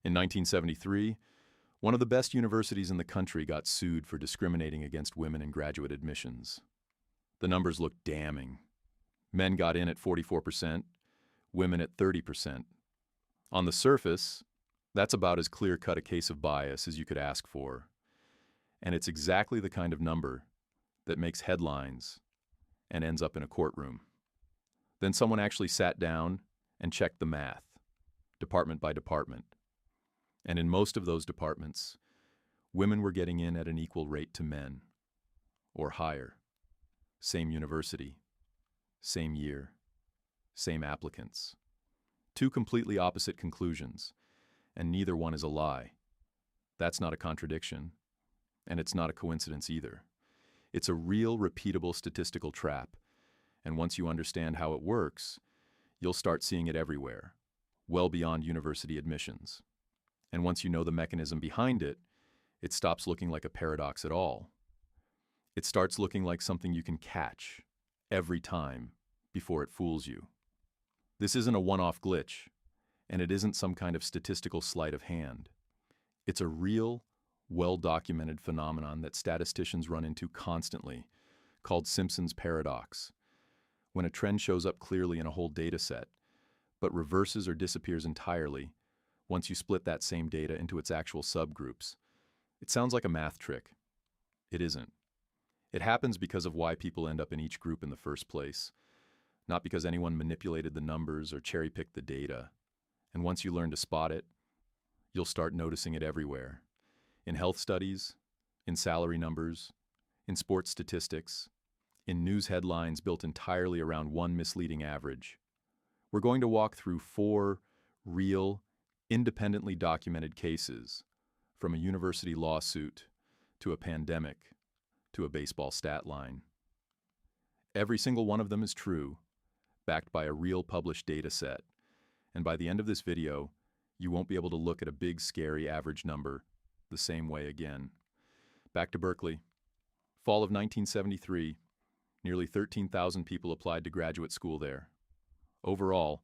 In 1973, one of the best universities in the country got sued for discriminating against women in graduate admissions. The numbers looked damning. Men got in at 44%, women at 30%. On the surface, that's about as clear-cut a case of bias as you could ask for. And it's exactly the kind of number that makes headlines and ends up in a courtroom. Then someone actually sat down and checked the math, department by department. And in most of those departments, women were getting in at an equal rate to men, or higher. Same university, same year, same applicants. Two completely opposite conclusions, and neither one is a lie. That's not a contradiction, and it's not a coincidence either. It's a real, repeatable statistical trap, and once you understand how it works, you'll start seeing it everywhere, well beyond university admissions. And once you know the mechanism behind it, it stops looking like a paradox at all. It starts looking like something you can catch every time before it fools you. This isn't a one-off glitch, and it isn't some kind of statistical sleight of hand. It's a real, well-documented phenomenon that statisticians run into constantly, called Simpson's paradox, when a trend shows up clearly in a whole data set, but reverses or disappears entirely once you split that same data into its actual subgroups. It sounds like a math trick. It isn't. It happens because of why people end up in each group in the first place, not because anyone manipulated the numbers or cherry-picked the data. And once you learn to spot it, you'll start noticing it everywhere. In health studies, in salary numbers, in sports statistics, in news headlines built entirely around one misleading average. We're going to walk through 4 real, independently documented cases, from a university lawsuit to a pandemic to a baseball stat line. Every single one of them is true, backed by a real published data set, and by the end of this video, you won't be able to look at a big, scary average number the same way again. Back to Berkeley. Fall of 1973, nearly 13,000 people applied to graduate school there. Overall,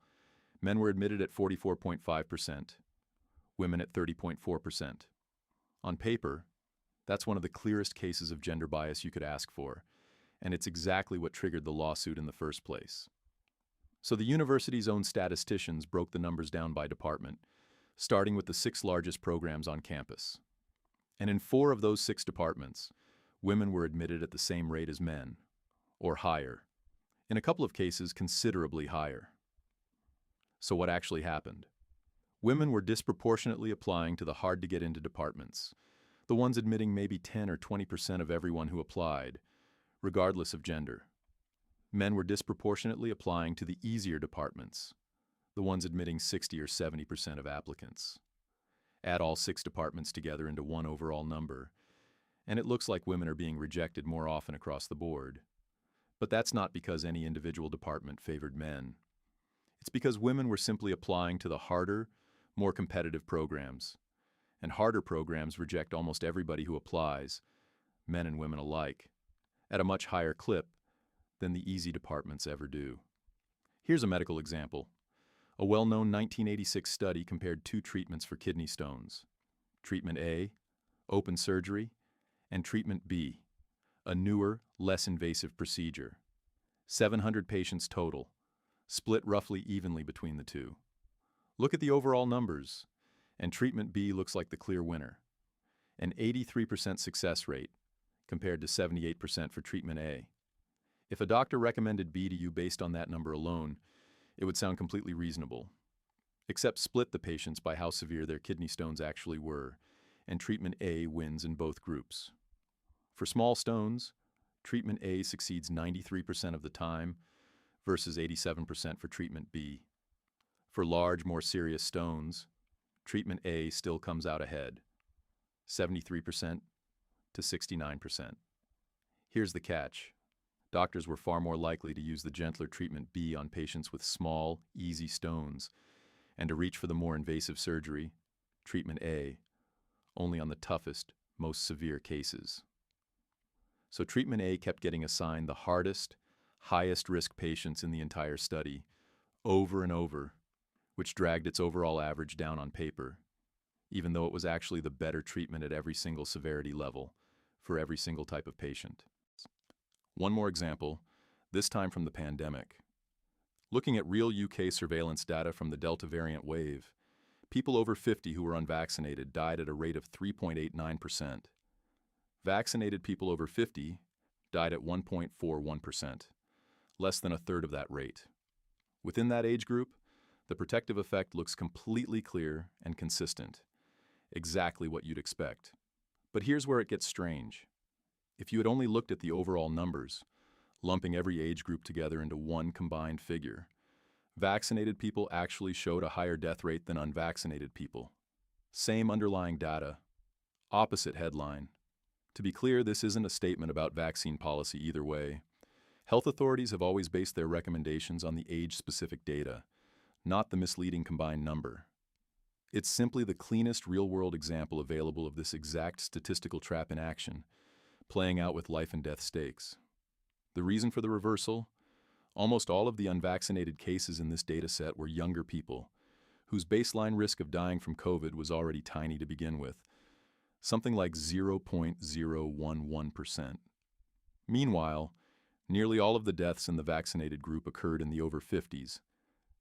men were admitted at 44.5%, women at 30.4%. On paper, that's one of the clearest cases of gender bias you could ask for, and it's exactly what triggered the lawsuit in the first place. So the university's own statisticians broke the numbers down by department, starting with the 6 largest programs on campus. And in 4 of those 6 departments, women were admitted at the same rate as men, or higher. In a couple of cases, considerably higher. So what actually happened? Women were disproportionately applying to the hard-to-get-into departments, the ones admitting maybe 10 or 20% of everyone who applied, regardless of gender. Men were disproportionately applying to the easier departments, the ones admitting 60 or 70% of applicants. Add all 6 departments together into one overall number, and it looks like women are being rejected more often across the board. But that's not because any individual department favored men. It's because women were simply applying to the harder, more competitive programs. And harder programs reject almost everybody who applies, men and women alike, at a much higher clip than the easy departments ever do. Here's a medical example. A well-known 1986 study compared 2 treatments for kidney stones. Treatment A, open surgery, and treatment B, a newer, less invasive procedure. 700 patients total, split roughly evenly between the two. Look at the overall numbers, and treatment B looks like the clear winner. An 83% success rate, compared to 78% for treatment A. If a doctor recommended B to you based on that number alone, it would sound completely reasonable. Except split the patients by how severe their kidney stones actually were, and treatment A wins in both groups. For small stones, treatment A succeeds 93% of the time versus 87% for treatment B. For large, more serious stones, treatment A still comes out ahead, 73% to 69%. Here's the catch. Doctors were far more likely to use the gentler treatment B on patients with small, easy stones, and to reach for the more invasive surgery, treatment A, only on the toughest, most severe cases. So treatment A kept getting assigned the hardest, highest risk patients in the entire study, over and over, which dragged its overall average down on paper. even though it was actually the better treatment at every single severity level for every single type of patient. One more example, this time from the pandemic. Looking at real UK surveillance data from the Delta variant wave, people over 50 who were unvaccinated died at a rate of 3.89%. Vaccinated people over 50 died at 1.41%, less than a third of that rate. Within that age group, the protective effect looks completely clear and consistent, exactly what you'd expect. But here's where it gets strange. If you had only looked at the overall numbers, lumping every age group together into one combined figure, vaccinated people actually showed a higher death rate than unvaccinated people. Same underlying data, opposite headline. To be clear, this isn't a statement about vaccine policy either way. Health authorities have always based their recommendations on the age-specific data, not the misleading combined number. It's simply the cleanest real-world example available of this exact statistical trap in action, playing out with life and death stakes. The reason for the reversal? Almost all of the unvaccinated cases in this dataset were younger people, whose baseline risk of dying from COVID was already tiny to begin with, something like 0.011%. Meanwhile, nearly all of the deaths in the vaccinated group occurred in the over 50s,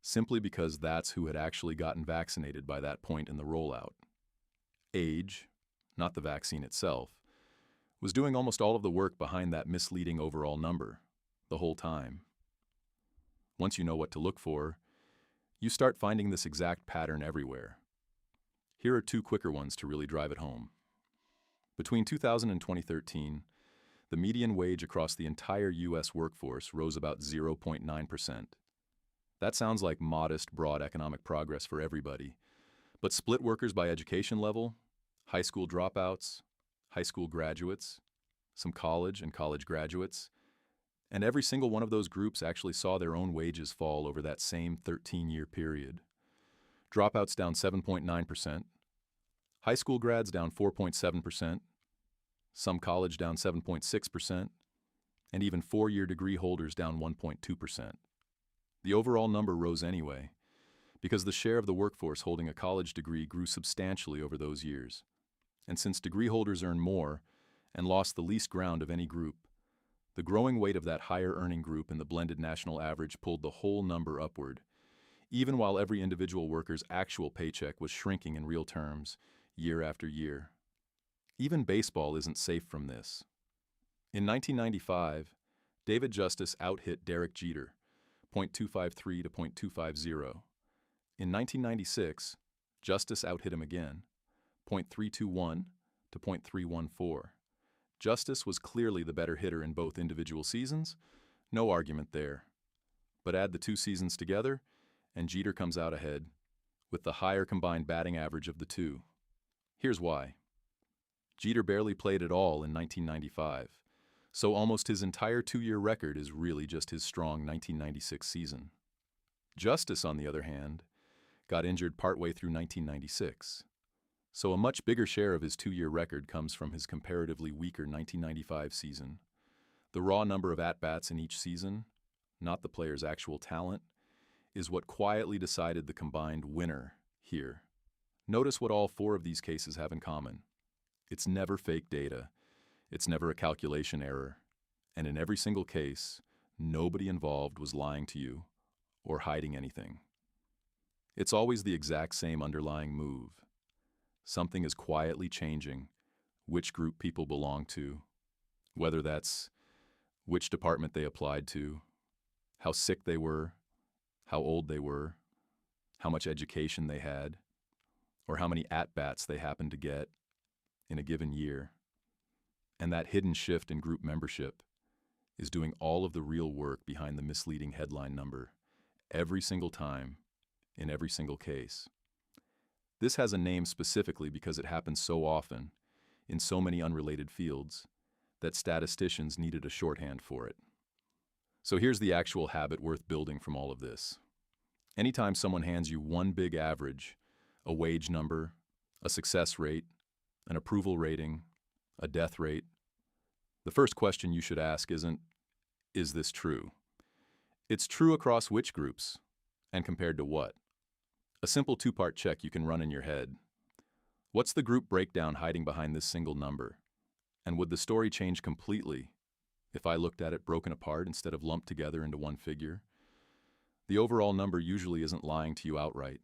simply because that's who had actually gotten vaccinated by that point in the rollout. Age, not the vaccine itself, was doing almost all of the work behind that misleading overall number, the whole time. Once you know what to look for, you start finding this exact pattern everywhere. Here are two quicker ones to really drive it home. Between 2000 and 2013, the median wage across the entire U.S. workforce rose about 0.9%. That sounds like modest, broad economic progress for everybody, but split workers by education level, high school dropouts, high school graduates, some college and college graduates, and every single one of those groups actually saw their own wages fall over that same 13-year period. Dropouts down 7.9%, high school grads down 4.7%, some college down 7.6%, and even four-year degree holders down 1.2%. The overall number rose anyway, because the share of the workforce holding a college degree grew substantially over those years. And since degree holders earn more and lost the least ground of any group, the growing weight of that higher earning group in the blended national average pulled the whole number upward, even while every individual worker's actual paycheck was shrinking in real terms, year after year. Even baseball isn't safe from this. In 1995, David Justice out-hit Derek Jeter, .253 to .250. In 1996, Justice out-hit him again, .321 to .314. Justice was clearly the better hitter in both individual seasons, no argument there. But add the two seasons together, and Jeter comes out ahead, with the higher combined batting average of the two. Here's why. Jeter barely played at all in 1995, so almost his entire two-year record is really just his strong 1996 season. Justice, on the other hand, got injured partway through 1996, so a much bigger share of his two-year record comes from his comparatively weaker 1995 season. The raw number of at-bats in each season, not the player's actual talent, is what quietly decided the combined winner here. Notice what all four of these cases have in common. It's never fake data, it's never a calculation error, and in every single case, nobody involved was lying to you or hiding anything. It's always the exact same underlying move. Something is quietly changing which group people belong to, whether that's which department they applied to, how sick they were, how old they were, how much education they had, or how many at-bats they happened to get in a given year. And that hidden shift in group membership is doing all of the real work behind the misleading headline number, every single time, in every single case. This has a name specifically because it happens so often, in so many unrelated fields, that statisticians needed a shorthand for it. So here's the actual habit worth building from all of this. Anytime someone hands you one big average, a wage number, a success rate, an approval rating, a death rate, the first question you should ask isn't, is this true? It's true across which groups, and compared to what? A simple two-part check you can run in your head. What's the group breakdown hiding behind this single number? And would the story change completely if I looked at it broken apart instead of lumped together into one figure? The overall number usually isn't lying to you outright.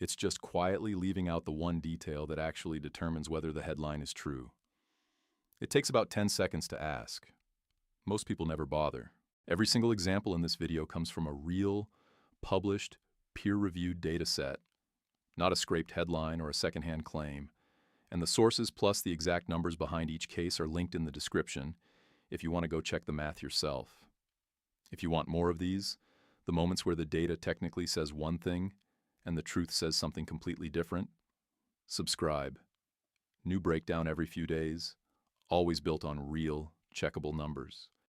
It's just quietly leaving out the one detail that actually determines whether the headline is true. It takes about 10 seconds to ask. Most people never bother. Every single example in this video comes from a real, published, peer-reviewed data set, not a scraped headline or a secondhand claim. And the sources plus the exact numbers behind each case are linked in the description if you want to go check the math yourself. If you want more of these, the moments where the data technically says one thing and the truth says something completely different, subscribe. New breakdown every few days, always built on real, checkable numbers.